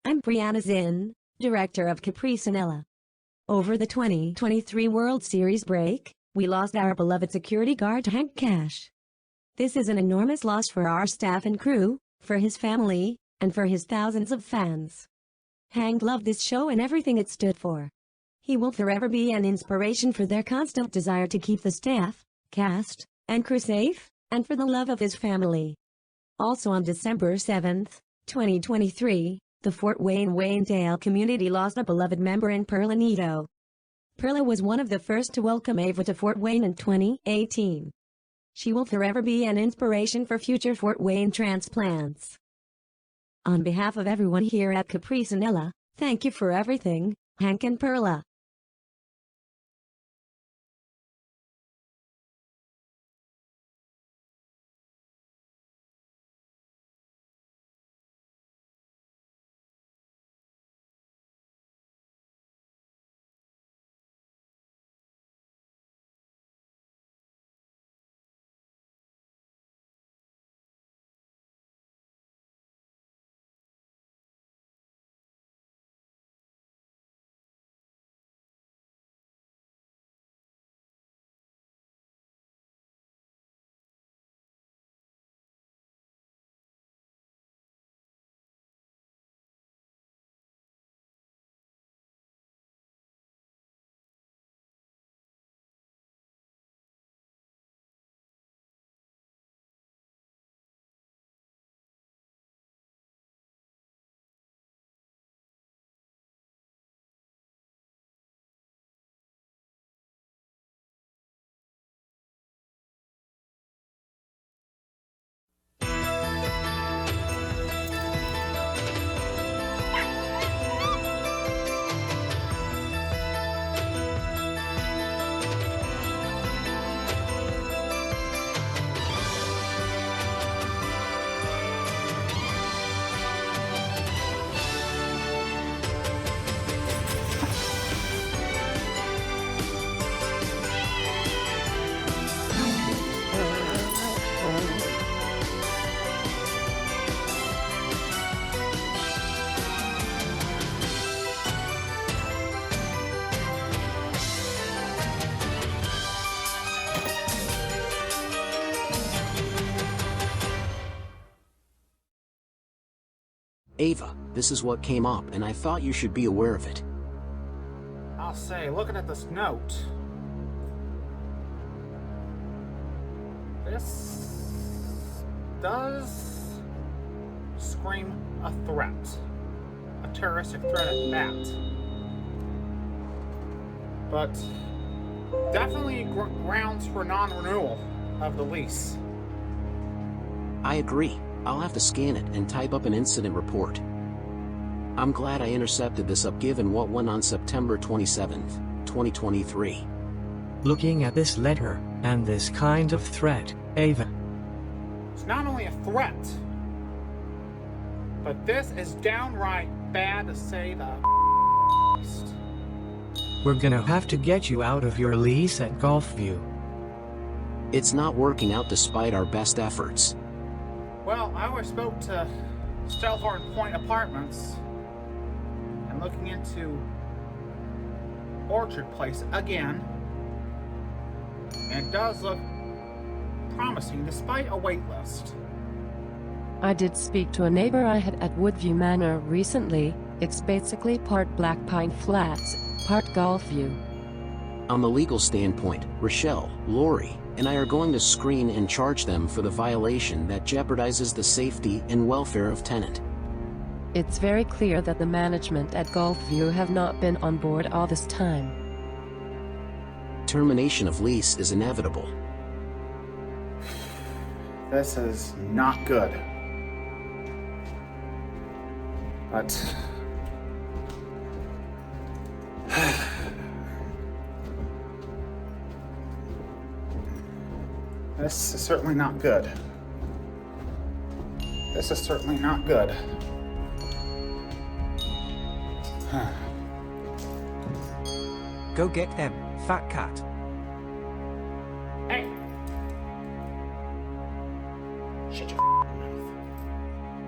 I'm Brianna Zinn, director of Capricinella. Over the 2023 World Series break, we lost our beloved security guard Hank Cash. This is an enormous loss for our staff and crew, for his family, and for his thousands of fans. Hank loved this show and everything it stood for. He will forever be an inspiration for their constant desire to keep the staff, cast, and crew safe, and for the love of his family. Also on December 7, 2023, the Fort Wayne-Waynedale community lost a beloved member in Perla Neto. Perla was one of the first to welcome Ava to Fort Wayne in 2018. She will forever be an inspiration for future Fort Wayne transplants. On behalf of everyone here at Capricinella, thank you for everything, Hank and Perla. Ava, this is what came up, and I thought you should be aware of it. I'll say, looking at this note, this does scream a threat. A terroristic threat at that. But definitely grounds for non-renewal of the lease. I agree. I'll have to scan it and type up an incident report. I'm glad I intercepted this up given what went on September 27th, 2023. Looking at this letter, and this kind of threat, Ava. It's not only a threat, but this is downright bad to say the least. We're gonna have to get you out of your lease at Gulfview. It's not working out despite our best efforts. Well, I always spoke to Stelhorn Point Apartments and looking into Orchard Place again. And it does look promising despite a wait list. I did speak to a neighbor I had at Woodview Manor recently. It's basically part Black Pine Flats, part Gulfview. On the legal standpoint, Rochelle, Lori, and I are going to screen and charge them for the violation that jeopardizes the safety and welfare of tenant. It's very clear that the management at Gulfview have not been on board all this time. Termination of lease is inevitable. This is not good. But this is certainly not good. This is certainly not good. Go get them, fat cat. Hey! Shut your mouth.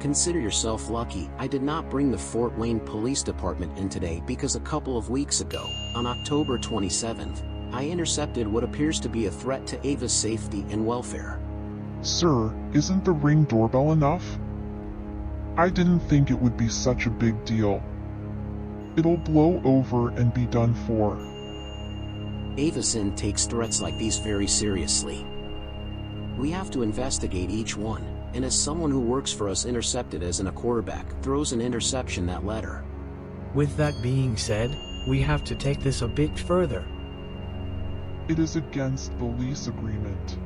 Consider yourself lucky I did not bring the Fort Wayne Police Department in today because a couple of weeks ago, on October 27th, I intercepted what appears to be a threat to Ava's safety and welfare. Sir, isn't the Ring doorbell enough? I didn't think it would be such a big deal. It'll blow over and be done for. Ava Zinn takes threats like these very seriously. We have to investigate each one, and as someone who works for us intercepted as in a quarterback throws an interception that letter. With that being said, we have to take this a bit further. It is against the lease agreement.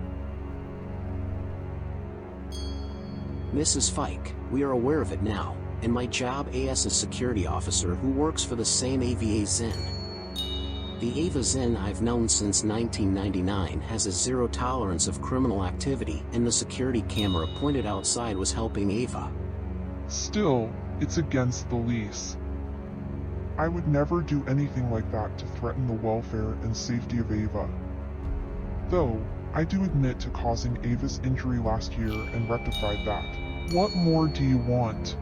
Mrs. Fike, we are aware of it now, and my job as a security officer who works for the same AVA Zinn. The Ava Zinn I've known since 1999 has a zero tolerance of criminal activity, and the security camera pointed outside was helping Ava. Still, it's against the lease. I would never do anything like that to threaten the welfare and safety of Ava. Though, I do admit to causing Ava's injury last year and rectified that. What more do you want?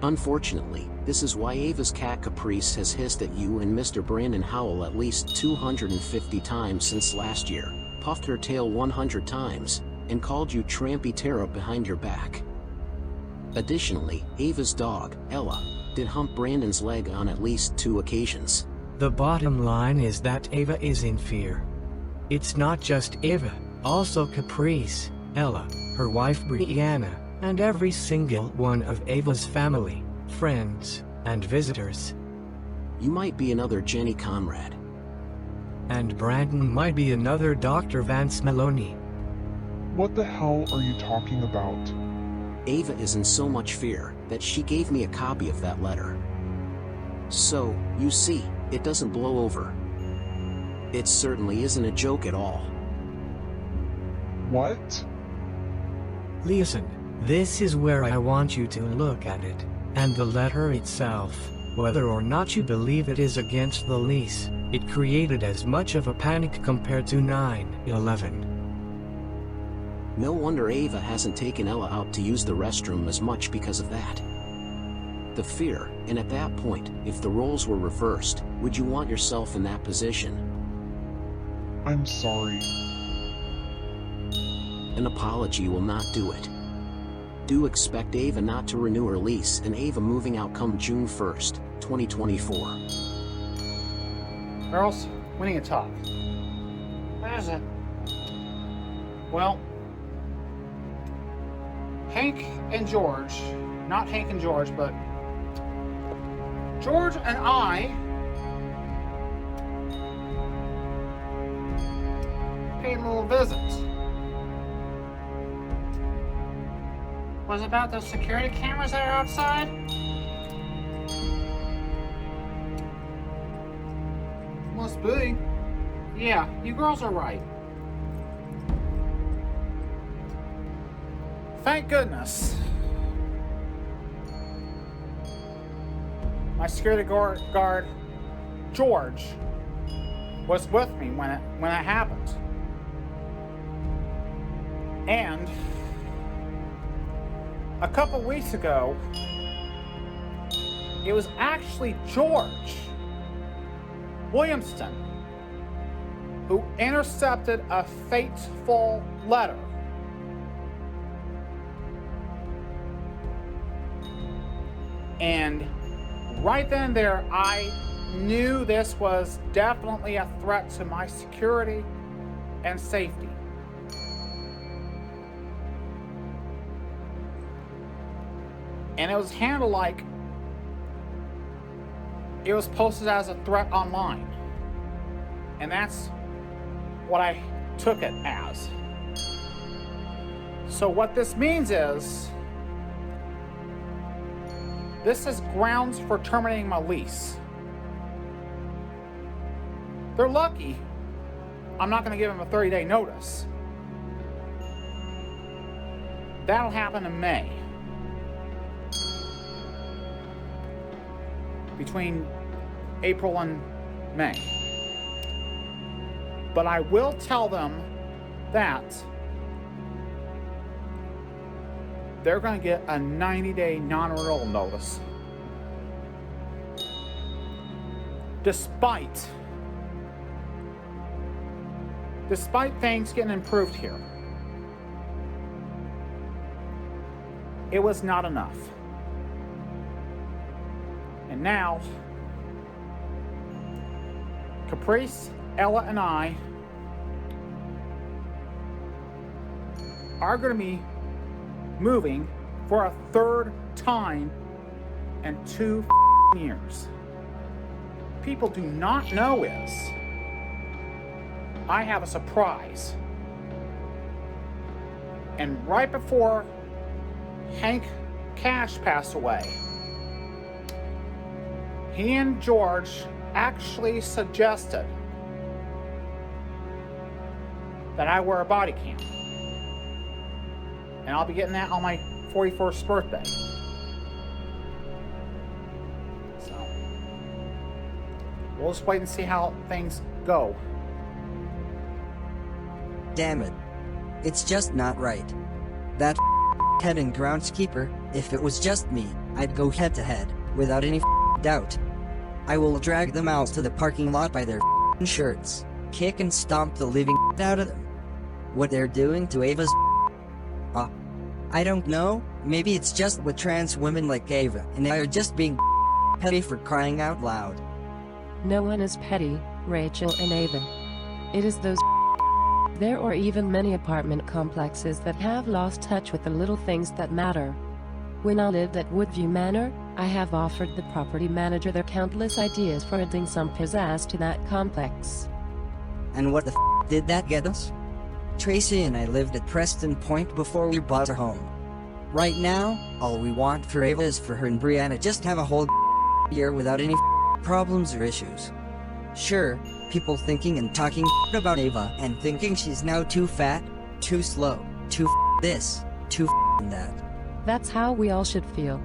Unfortunately, this is why Ava's cat Caprice has hissed at you and Mr. Brandon Howell at least 250 times since last year, puffed her tail 100 times, and called you Trampy Tara behind your back. Additionally, Ava's dog, Ella, did hump Brandon's leg on at least 2 occasions. The bottom line is that Ava is in fear. It's not just Ava, also Caprice, Ella, her wife Brianna, and every single one of Ava's family, friends, and visitors. You might be another Jenny Conrad. And Brandon might be another Dr. Vance Maloney. What the hell are you talking about? Ava is in so much fear that she gave me a copy of that letter. So, you see, it doesn't blow over. It certainly isn't a joke at all. What? Listen, this is where I want you to look at it, and the letter itself, whether or not you believe it is against the lease, it created as much of a panic compared to 9/11. No wonder Ava hasn't taken Ella out to use the restroom as much because of that. The fear, and at that point, if the roles were reversed, would you want yourself in that position? I'm sorry. An apology will not do it. Do expect Ava not to renew her lease and Ava moving out come June 1st, 2024. Girls, we need to talk. What is it? Well, Hank and George, not Hank and George, but George and I paid a little visit. Was it about those security cameras that are outside? Must be. Yeah, you girls are right. Thank goodness. My security guard, George, was with me when it happened. And a couple weeks ago, it was actually George Williamson who intercepted a fateful letter. And right then and there, I knew this was definitely a threat to my security and safety. And it was handled like it was posted as a threat online. And that's what I took it as. So what this means is, this is grounds for terminating my lease. They're lucky I'm not going to give them a 30-day notice. That'll happen in May. Between April and May. But I will tell them that they're going to get a 90-day non-renewal notice. Despite things getting improved here, it was not enough. And now, Caprice, Ella, and I are going to be moving for a third time in 2 years. People do not know is I have a surprise. And right before Hank Cash passed away, he and George actually suggested that I wear a body cam. And I'll be getting that on my 41st birthday. So, we'll just wait and see how things go. Damn it. It's just not right. That head and groundskeeper, if it was just me, I'd go head to head, without any doubt. I will drag them out to the parking lot by their shirts, kick and stomp the living out of them. What they're doing to Ava's I don't know, maybe it's just with trans women like Ava and I are just being petty for crying out loud. No one is petty, Rachel and Ava. It is those there or even many apartment complexes that have lost touch with the little things that matter. When I lived at Woodview Manor, I have offered the property manager their countless ideas for adding some pizzazz to that complex. And what the did that get us? Tracy and I lived at Preston Point before we bought our home. Right now, all we want for Ava is for her and Brianna just have a whole year without any problems or issues. Sure, people thinking and talking about Ava and thinking she's now too fat, too slow, too this, too that. That's how we all should feel.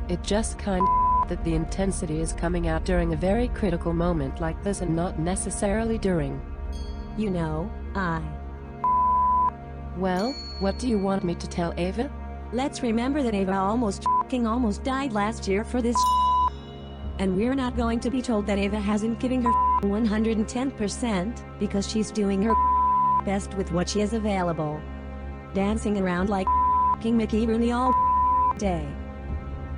It just kind that the intensity is coming out during a very critical moment like this and not necessarily during. You know, Well, what do you want me to tell Ava? let's remember that Ava almost died last year for this. And we're not going to be told that Ava hasn't given her 110% because she's doing her best with what she has available. Dancing around like King Mickey Rooney all day.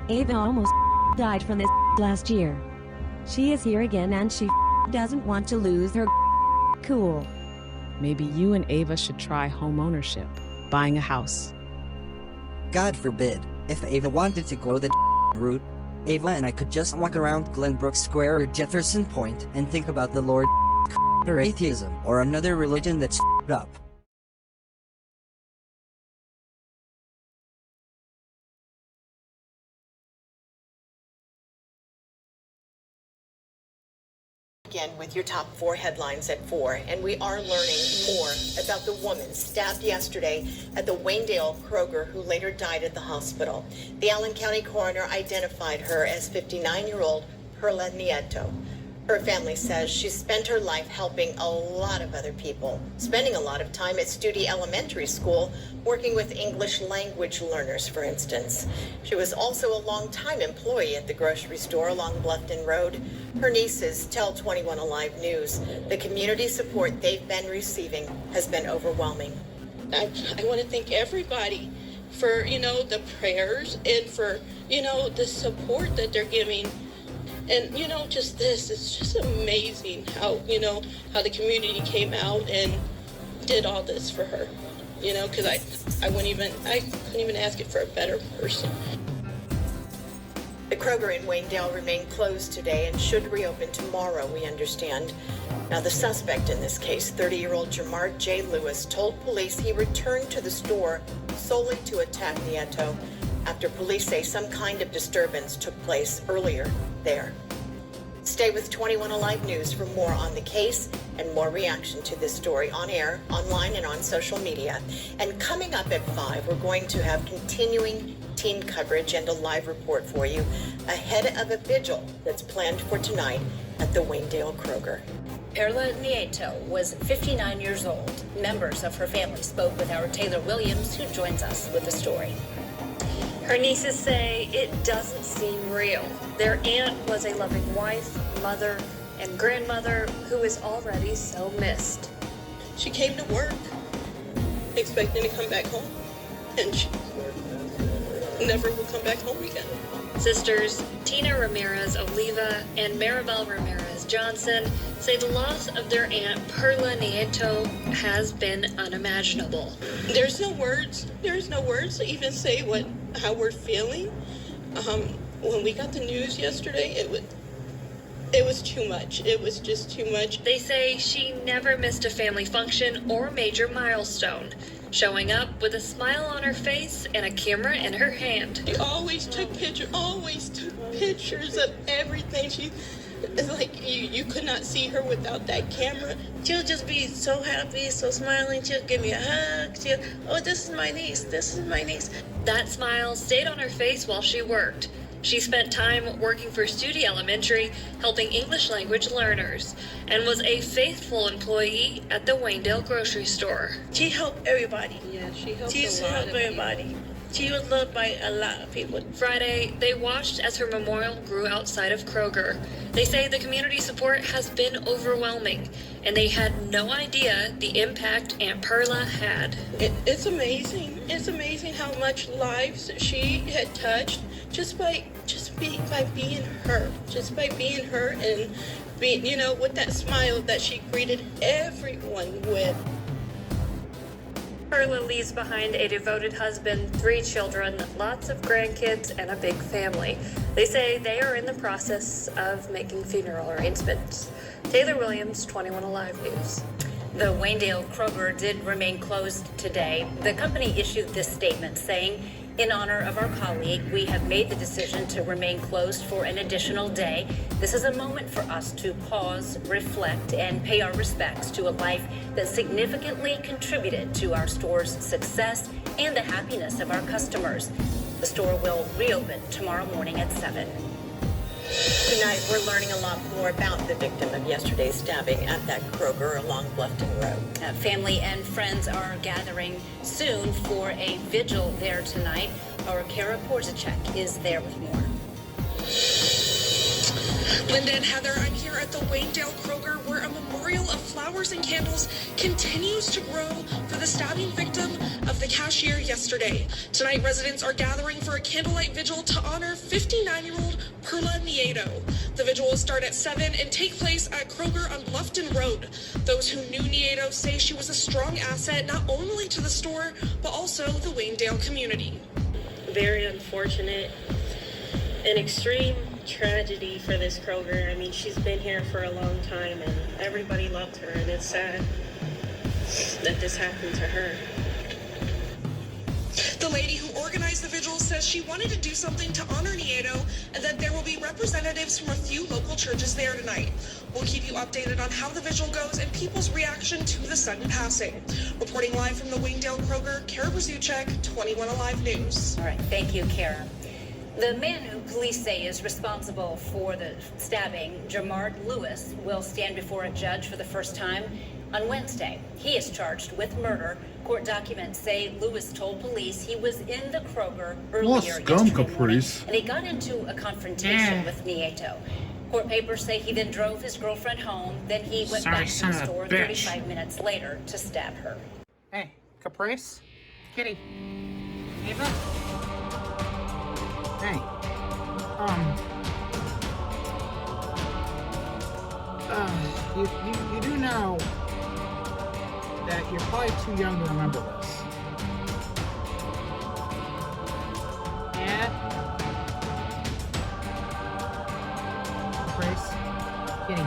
Ava almost died from this last year. She is here again and she doesn't want to lose her cool. Maybe you and Ava should try home ownership, buying a house. God forbid, if Ava wanted to go the route, Ava and I could just walk around Glenbrook Square or Jefferson Point and think about the Lord or atheism or another religion that's up. Again with your top 4 headlines at 4, and we are learning more about the woman stabbed yesterday at the Waynedale Kroger who later died at the hospital. The Allen County coroner identified her as 59-year-old Perla Nieto. Her family says she spent her life helping a lot of other people, spending a lot of time at Studi Elementary School working with English language learners, for instance. She was also a long-time employee at the grocery store along Bluffton Road. Her nieces tell 21 Alive News the community support they've been receiving has been overwhelming. I want to thank everybody for, the prayers and for, the support that they're giving. And, just this, it's just amazing how, how the community came out and did all this for her, because I couldn't even ask it for a better person. The Kroger in Waynedale remained closed today and should reopen tomorrow, we understand. Now, the suspect in this case, 30-year-old Jamar J. Lewis, told police he returned to the store solely to attack Nieto after police say some kind of disturbance took place earlier there. Stay with 21 Alive News for more on the case and more reaction to this story on air, online, and on social media. And coming up at 5, we're going to have continuing teen coverage and a live report for you ahead of a vigil that's planned for tonight at the Waynedale Kroger. Perla Nieto was 59 years old. Members of her family spoke with our Taylor Williams, who joins us with the story. Her nieces say it doesn't seem real. Their aunt was a loving wife, mother, and grandmother who is already so missed. She came to work expecting to come back home, and she never will come back home again. Sisters Tina Ramirez Oliva and Maribel Ramirez Johnson say the loss of their aunt Perla Nieto has been unimaginable. There's no words. There's no words to even say how we're feeling. When we got the news yesterday, it was too much. It was just too much. They say she never missed a family function or major milestone, showing up with a smile on her face and a camera in her hand. She always took pictures of everything. She, it's like you could not see her without that camera. She'll just be so happy, so smiling. She'll give me a hug. Oh, this is my niece. This is my niece. That smile stayed on her face while she worked. She spent time working for Studi Elementary, helping English language learners, and was a faithful employee at the Waynedale grocery store. She helped everybody. Yeah, she helped everybody. She was loved by a lot of people. Friday, they watched as her memorial grew outside of Kroger. They say the community support has been overwhelming, and they had no idea the impact Aunt Perla had. It's amazing. It's amazing how much lives she had touched just by being her. Just by being her and being, with that smile that she greeted everyone with. Perla leaves behind a devoted husband, 3 children, lots of grandkids, and a big family. They say they are in the process of making funeral arrangements. Taylor Williams, 21 Alive News. The Waynedale Kroger did remain closed today. The company issued this statement saying, in honor of our colleague, we have made the decision to remain closed for an additional day. This is a moment for us to pause, reflect, and pay our respects to a life that significantly contributed to our store's success and the happiness of our customers. The store will reopen tomorrow morning at 7. Tonight, we're learning a lot more about the victim of yesterday's stabbing at that Kroger along Bluffton Road. Family and friends are gathering soon for a vigil there tonight. Our Kara Porzacek is there with more. Linda and Heather, I'm here at the Waynedale Kroger where a memorial of flowers and candles continues to grow for the stabbing victim of the cashier yesterday. Tonight, residents are gathering for a candlelight vigil to honor 59-year-old Perla Nieto. The vigil will start at 7 and take place at Kroger on Bluffton Road. Those who knew Nieto say she was a strong asset not only to the store, but also the Waynedale community. Very unfortunate, an extreme tragedy for this Kroger. I mean, she's been here for a long time and everybody loved her, and it's sad that this happened to her. The lady who organized the vigil says she wanted to do something to honor Nieto and that there will be representatives from a few local churches there tonight. We'll keep you updated on how the vigil goes and people's reaction to the sudden passing. Reporting live from the Waynedale Kroger, Kara Brzuchek, 21 Alive News. All right, thank you, Kara. The man who police say is responsible for the stabbing, Jamard Lewis, will stand before a judge for the first time on Wednesday. He is charged with murder. Court documents say Lewis told police he was in the Kroger earlier yesterday morning, and he got into a confrontation with Nieto. Court papers say he then drove his girlfriend home, then he went back to the store 35 minutes later to stab her. Hey, Caprice? Kitty? Ava? Hey. You do know that you're probably too young to remember this. Yeah? Caprice? Kitty?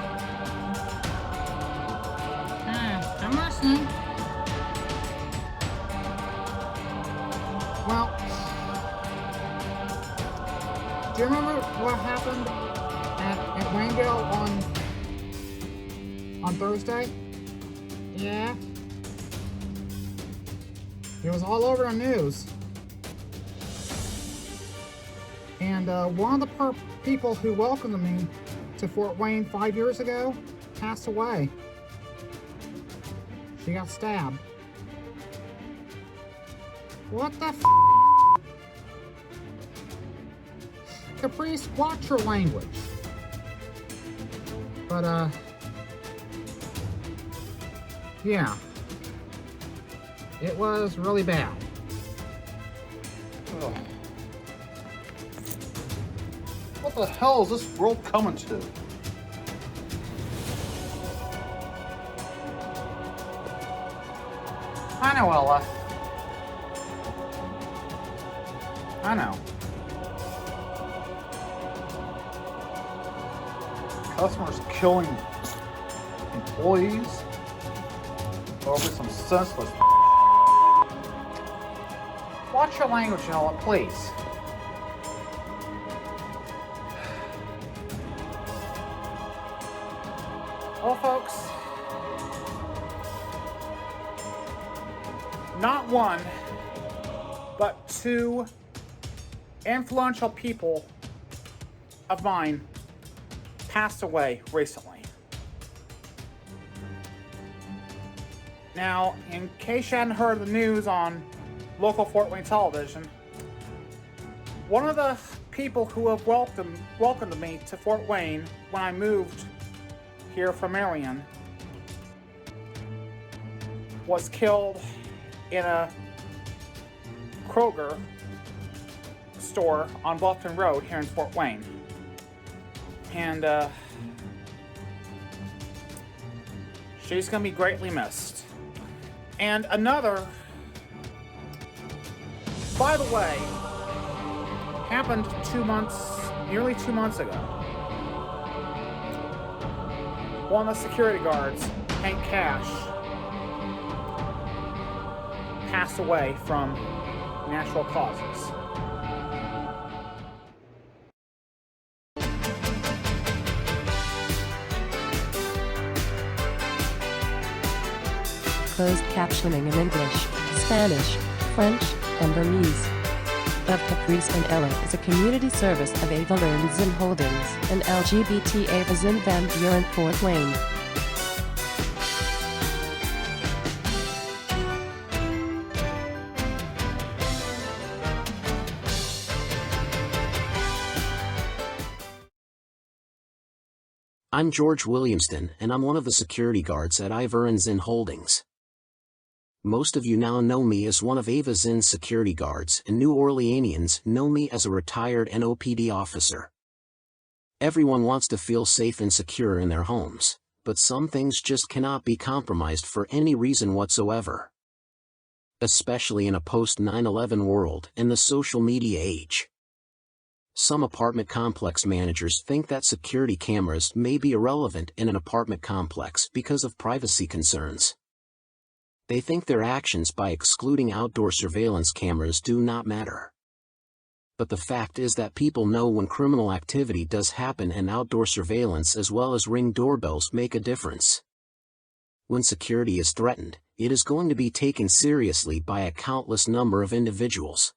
I'm listening. Well, do you remember what happened at Waynedale on Thursday? Yeah? It was all over the news. And one of the people who welcomed me to Fort Wayne 5 years ago passed away. She got stabbed. What the f***? Caprice, watch your language. But, yeah. It was really bad. Ugh. What the hell is this world coming to? I know, Ella. I know. Customers killing employees over some senseless. Watch your language, Ella, please. Well, folks, not one, but two influential people of mine passed away recently. Now, in case you hadn't heard the news on local Fort Wayne television, one of the people who have welcomed me to Fort Wayne when I moved here from Marion was killed in a Kroger store on Bluffton Road here in Fort Wayne. And she's gonna be greatly missed. And another, by the way, happened nearly 2 months ago. One of the security guards, Hank Cash, passed away from natural causes. Closed captioning in English, Spanish, French, and Burmese. Of Caprice and Ella is a community service of Ava Learns and Holdings and LGBT Avas in Van Buren, Fort Wayne. I'm George Williamston, and I'm one of the security guards at Ivor & Zinn Holdings. Most of you now know me as one of Ava Zinn's security guards, and New Orleanians know me as a retired NOPD officer. Everyone wants to feel safe and secure in their homes, but some things just cannot be compromised for any reason whatsoever. Especially in a post-9/11 world and the social media age. Some apartment complex managers think that security cameras may be irrelevant in an apartment complex because of privacy concerns. They think their actions by excluding outdoor surveillance cameras do not matter. But the fact is that people know when criminal activity does happen, and outdoor surveillance as well as Ring doorbells make a difference. When security is threatened, it is going to be taken seriously by a countless number of individuals.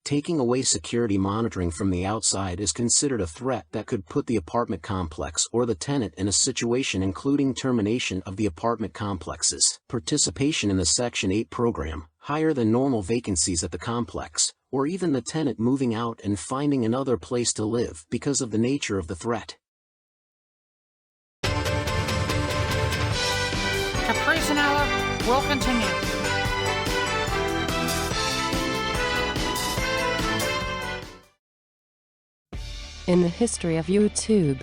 Taking away security monitoring from the outside is considered a threat that could put the apartment complex or the tenant in a situation including termination of the apartment complexes, participation in the Section 8 program, higher than normal vacancies at the complex, or even the tenant moving out and finding another place to live because of the nature of the threat. Caprice and Ella will continue. In the history of YouTube,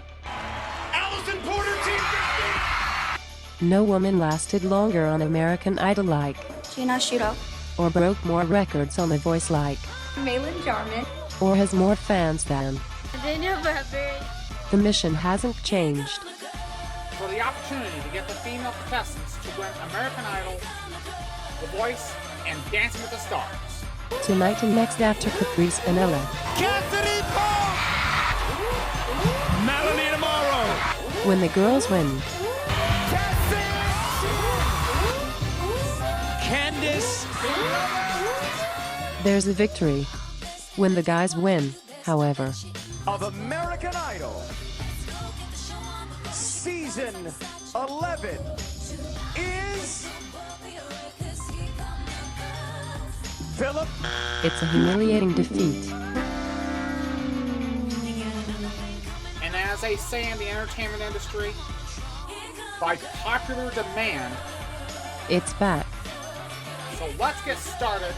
no woman lasted longer on American Idol like Gina Shudo, or broke more records on The Voice like Malin Jarman, or has more fans than. Daniel Bradbury. The mission hasn't changed. For the opportunity to get the female contestants to win American Idol, The Voice, and Dancing with the Stars. Tonight and next after Caprice and Ella. Cassidy Paul! Melanie tomorrow! When the girls win. Candice! There's a victory. When the guys win, however. Of American Idol. Season 11 is... Philip. It's a humiliating defeat. as they say in the entertainment industry, by popular demand. It's back. So let's get started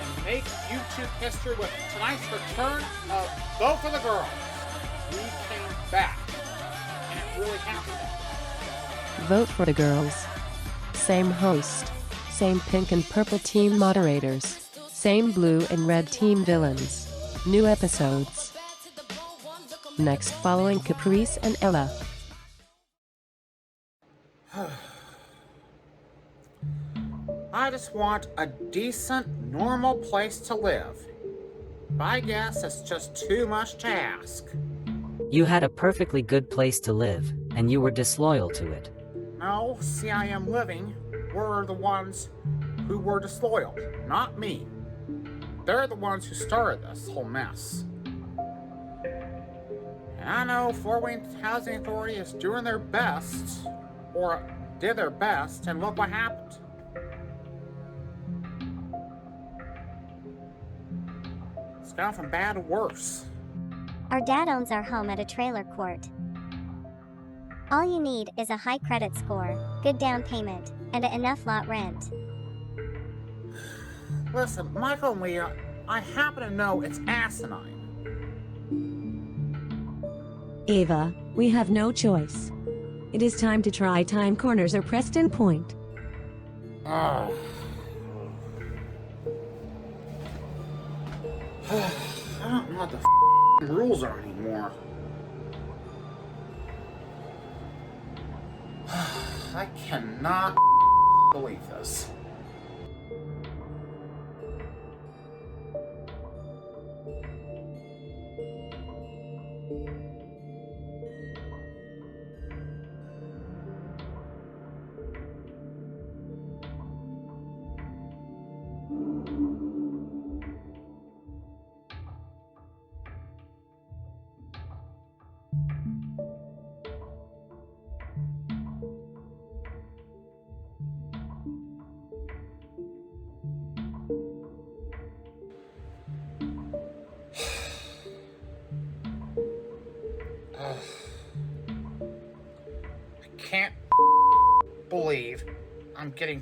and make YouTube history with tonight's return of Vote for the Girls. We came back, and it really happened. Vote for the Girls. Same host. Same pink and purple team moderators. Same blue and red team villains. New episodes. Next following Caprice and Ella. I just want a decent, normal place to live. But I guess it's just too much to ask. You had a perfectly good place to live, and you were disloyal to it. No, CIM Living were the ones who were disloyal, not me. They're the ones who started this whole mess. And I know Fort Wayne Housing Authority is doing their best, or did their best, and look what happened. It's gone from bad to worse. Our dad owns our home at a trailer court. All you need is a high credit score, good down payment, and enough lot rent. Listen, Michael and Leah, I happen to know it's asinine. Ava, we have no choice. It is time to try Time Corners or Preston Point. I don't know what the rules are anymore. I cannot believe this. I can't believe I'm getting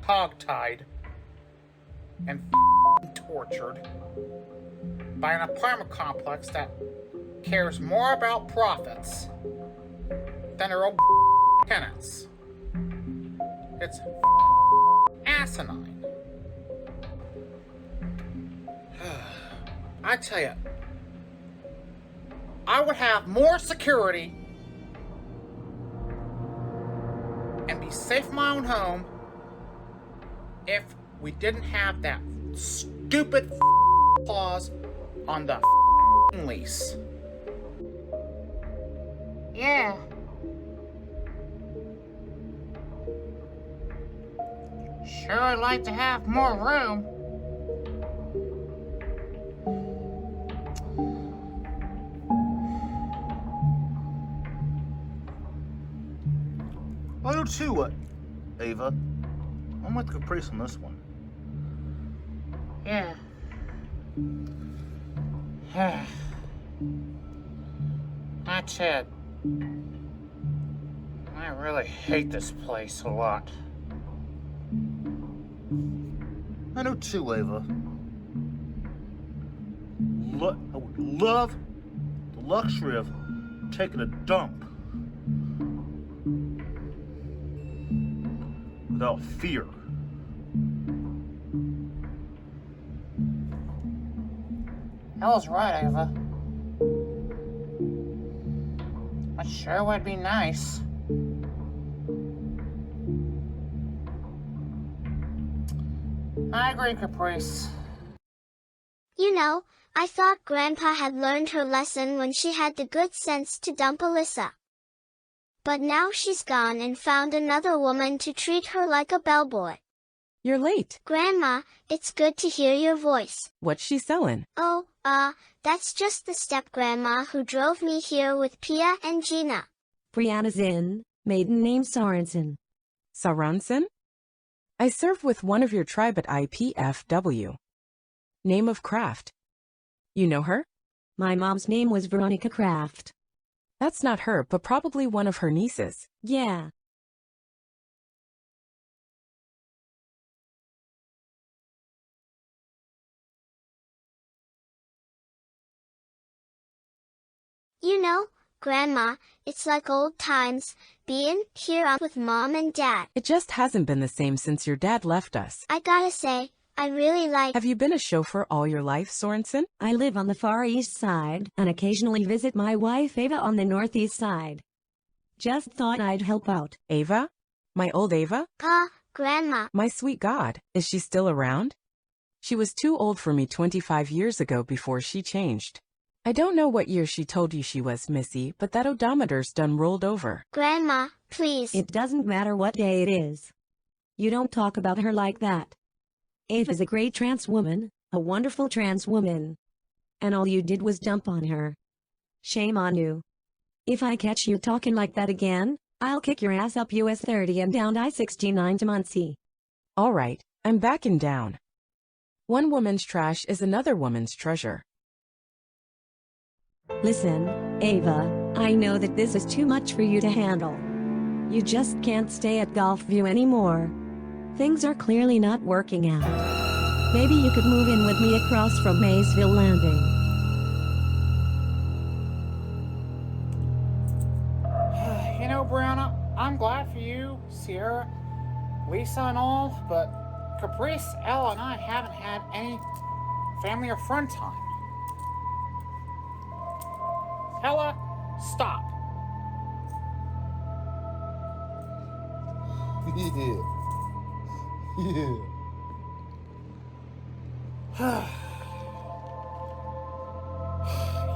hogtied and tortured by an apartment complex that cares more about profits than their own tenants. It's asinine. I tell you, I would have more security and be safe in my own home if we didn't have that stupid clause on the lease. Yeah. Sure, I'd like to have more room. I do too, Ava. I'm with Caprice on this one. Yeah. That's it. I really hate this place a lot. I do too, Ava. I would love the luxury of taking a dump without fear. Ella's right, Ava. It sure would be nice. I agree, Caprice. You know, I thought Grandpa had learned her lesson when she had the good sense to dump Alyssa. But now she's gone and found another woman to treat her like a bellboy. You're late. Grandma, it's good to hear your voice. What's she selling? Oh, that's just the step-grandma who drove me here with Pia and Gina. Brianna Zinn, maiden name Sorensen. Sorensen? I served with one of your tribe at IPFW. Name of Kraft. You know her? My mom's name was Veronica Kraft. That's not her, but probably one of her nieces. Yeah. You know, Grandma, it's like old times, being here with Mom and Dad. It just hasn't been the same since your dad left us. I gotta say, I really like... Have you been a chauffeur all your life, Sorensen? I live on the Far East Side and occasionally visit my wife Ava on the Northeast Side. Just thought I'd help out. Ava? My old Ava? Grandma. My sweet God, is she still around? She was too old for me 25 years ago before she changed. I don't know what year she told you she was, Missy, but that odometer's done rolled over. Grandma, please. It doesn't matter what day it is. You don't talk about her like that. Ava's a great trans woman, a wonderful trans woman. And all you did was dump on her. Shame on you. If I catch you talking like that again, I'll kick your ass up US 30 and down I-69 to Muncie. All right, I'm backing down. One woman's trash is another woman's treasure. Listen, Ava, I know that this is too much for you to handle. You just can't stay at Gulfview anymore. Things are clearly not working out. Maybe you could move in with me across from Maysville Landing. You know, Brianna, I'm glad for you, Sierra, Lisa and all, but Caprice, Ella, and I haven't had any family or friend time. Ella, stop. Yeah.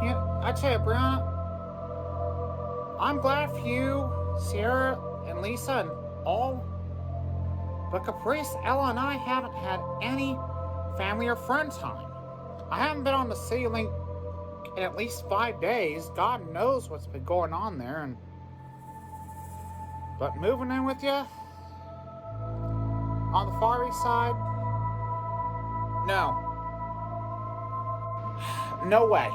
Yeah, I tell you, Brianna, I'm glad for you, Sierra, and Lisa, and all. But Caprice, Ella, and I haven't had any family or friend time. I haven't been on the City Link in at least 5 days. God knows what's been going on there. But moving in with you on the Far East Side, no. No way.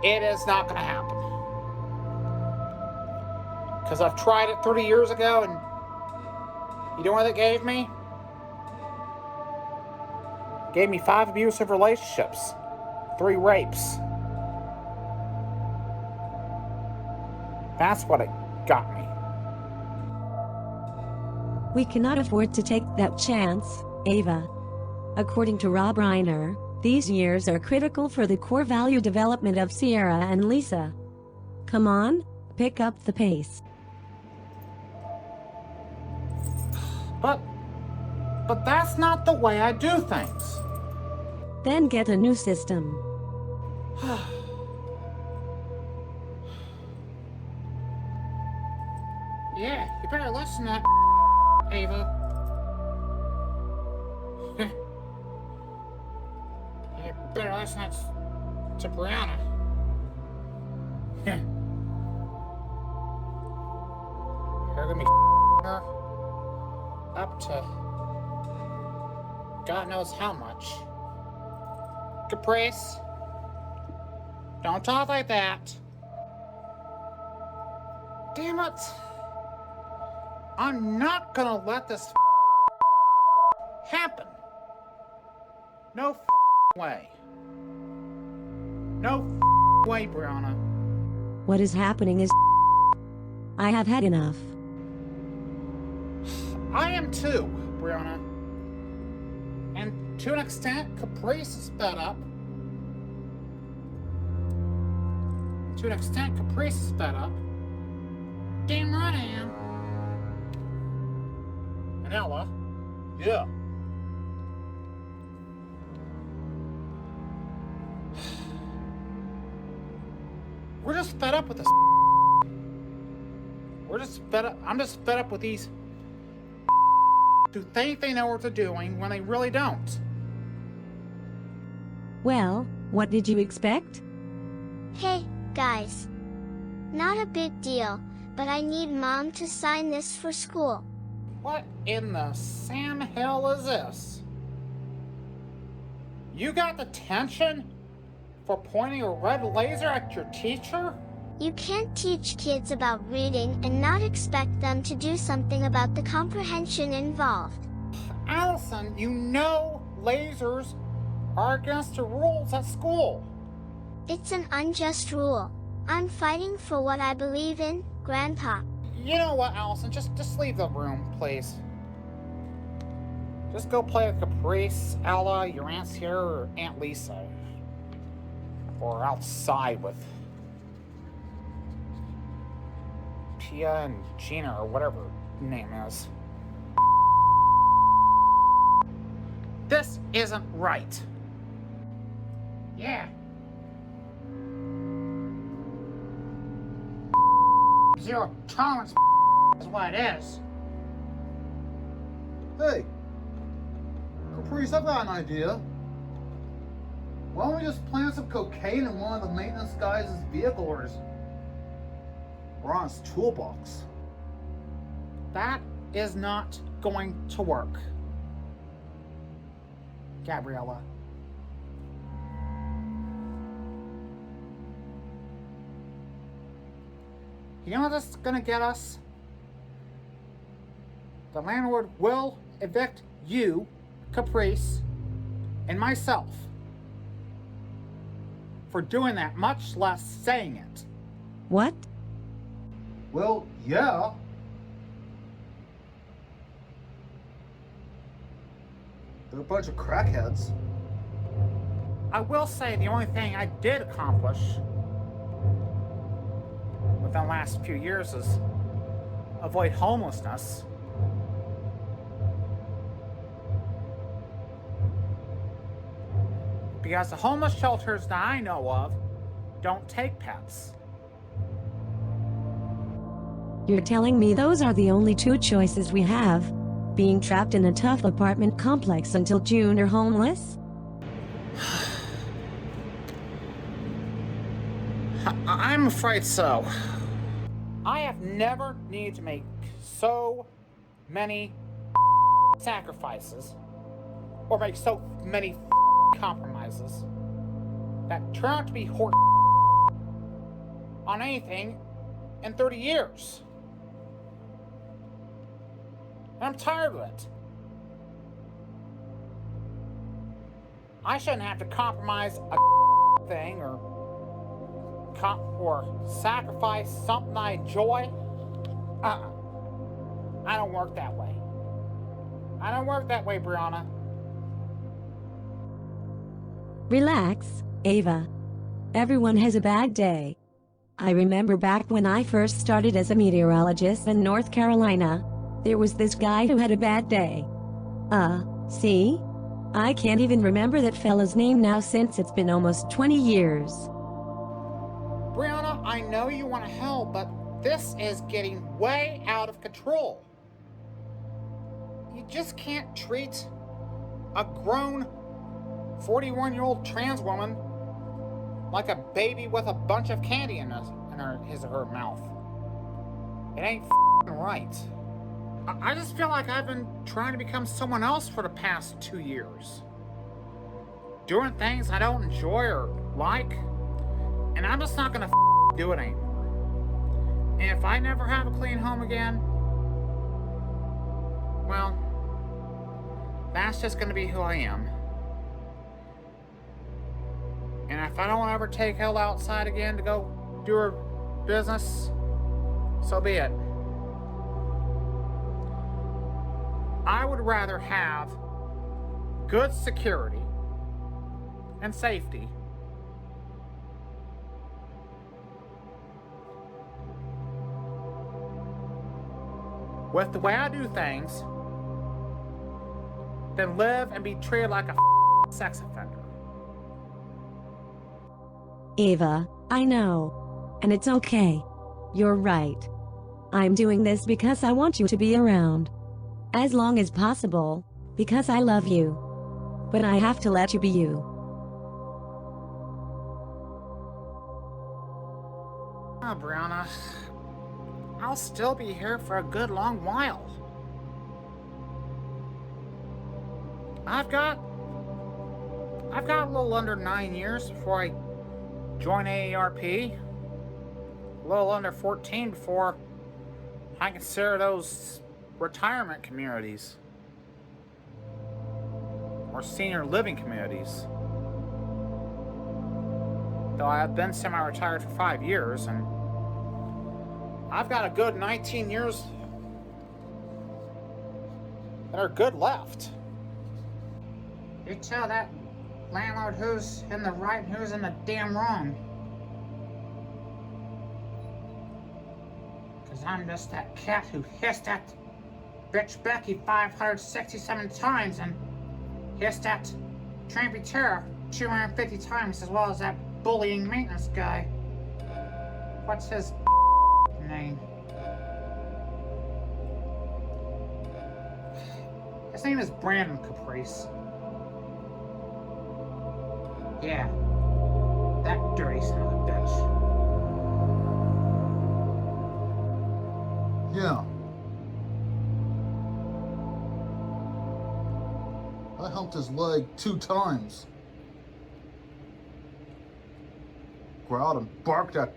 It is not going to happen. Because I've tried it 30 years ago, and you know what it gave me? It gave me 5 abusive relationships, 3 rapes. That's what it got me. We cannot afford to take that chance, Ava. According to Rob Reiner, these years are critical for the core value development of Sierra and Lisa. Come on, pick up the pace. But that's not the way I do things. Then get a new system. Yeah, you better listen to that, Ava. You better listen to Brianna. You're gonna be her up to God knows how much. Caprice, don't talk like that. Damn it. I'm not gonna let this happen. No way. No way, Brianna. What is happening is I have had enough. I am too, Brianna. And to an extent, Caprice is fed up. To an extent, Caprice is fed up. Damn right I am. And Ella. Yeah. We're just fed up with this. We're just fed up. I'm just fed up with these who think they know what they're doing when they really don't. Well, what did you expect? Hey, guys. Not a big deal, but I need Mom to sign this for school. What in the Sam hell is this? You got detention for pointing a red laser at your teacher? You can't teach kids about reading and not expect them to do something about the comprehension involved. Allison, you know lasers are against the rules at school. It's an unjust rule. I'm fighting for what I believe in, Grandpa. You know what, Allison? Just leave the room, please. Just go play with Caprice, Ella, your aunt's here, or Aunt Lisa. Or outside with Pia and Gina, or whatever her name is. This isn't right. Yeah. Zero tolerance is what it is. Hey, Caprice, I've got an idea. Why don't we just plant some cocaine in one of the maintenance guys' vehicle or on his toolbox? That is not going to work, Gabriella. You know what this is gonna get us? The landlord will evict you, Caprice, and myself for doing that, much less saying it. What? Well, yeah. They're a bunch of crackheads. I will say the only thing I did accomplish within the last few years is avoid homelessness. Because the homeless shelters that I know of don't take pets. You're telling me those are the only two choices we have? Being trapped in a tough apartment complex until June or homeless? I'm afraid so. I have never needed to make so many sacrifices or make so many compromises that turn out to be horse on anything in 30 years. And I'm tired of it. I shouldn't have to compromise a thing or sacrifice something I enjoy. I don't work that way. I don't work that way, Brianna. Relax, Ava. Everyone has a bad day. I remember back when I first started as a meteorologist in North Carolina, there was this guy who had a bad day. See? I can't even remember that fella's name now since it's been almost 20 years. Brianna, I know you want to help, but this is getting way out of control. You just can't treat a grown 41-year-old trans woman like a baby with a bunch of candy in his or her mouth. It ain't right. I just feel like I've been trying to become someone else for the past 2 years. Doing things I don't enjoy or like, and I'm just not gonna do it anymore. And if I never have a clean home again, well, that's just gonna be who I am. And if I don't ever take Ella outside again to go do her business, so be it. I would rather have good security and safety with the way I do things than live and be treated like a sex offender. Ava, I know. And it's okay. You're right. I'm doing this because I want you to be around. As long as possible, because I love you. But I have to let you be you. Brianna, I'll still be here for a good long while. I've got a little under 9 years before I join AARP. A little under 14 before I consider those retirement communities or senior living communities. Though I have been semi-retired for 5 years, and I've got a good 19 years that are good left. You tell that landlord who's in the right and who's in the damn wrong. Cause I'm just that cat who hissed at bitch Becky 567 times and hissed at Trampy Tara 250 times, as well as that bullying maintenance guy. What's his name? His name is Brandon Caprice. Yeah, that dirty son of a bitch. Yeah. I humped his leg 2 times. Growled and barked at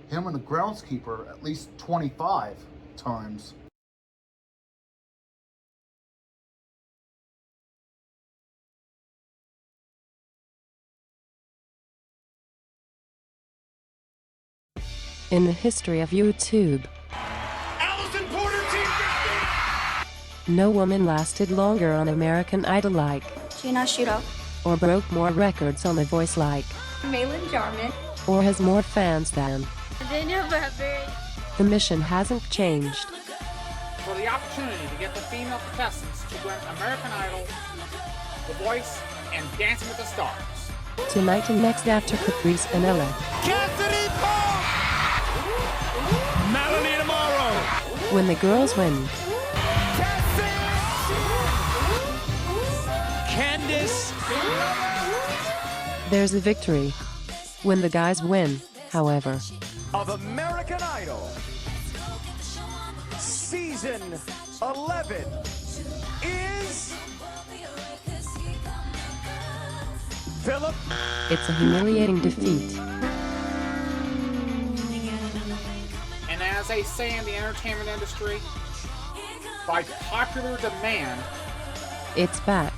him and the groundskeeper at least 25 times. In the history of YouTube, Allison Porter, Team 15! no woman lasted longer on American Idol like, Gina Shiro. or broke more records on The Voice like, Malin Jarman. or has more fans than. They never have very... The mission hasn't changed. For the opportunity to get the female contestants to win American Idol, The Voice, and Dancing with the Stars. Tonight and next after Caprice and Ella. Cassidy Paul! Melanie tomorrow! When the girls win, Candice! there's a victory. When the guys win, however, Of American Idol. Season 11 is... Philip. it's a humiliating defeat. And as they say in the entertainment industry, by popular demand. It's back.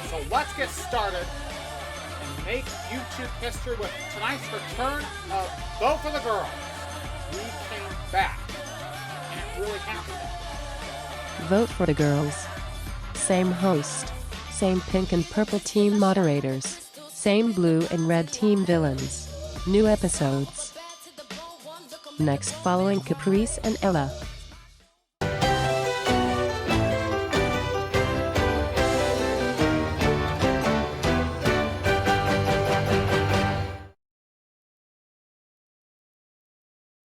So let's get started and make YouTube history with tonight's return of Vote for the Girls. We came back, and it really happened. Vote for the girls. Same host. Same pink and purple team moderators. Same blue and red team villains. New episodes. Next following Caprice and Ella.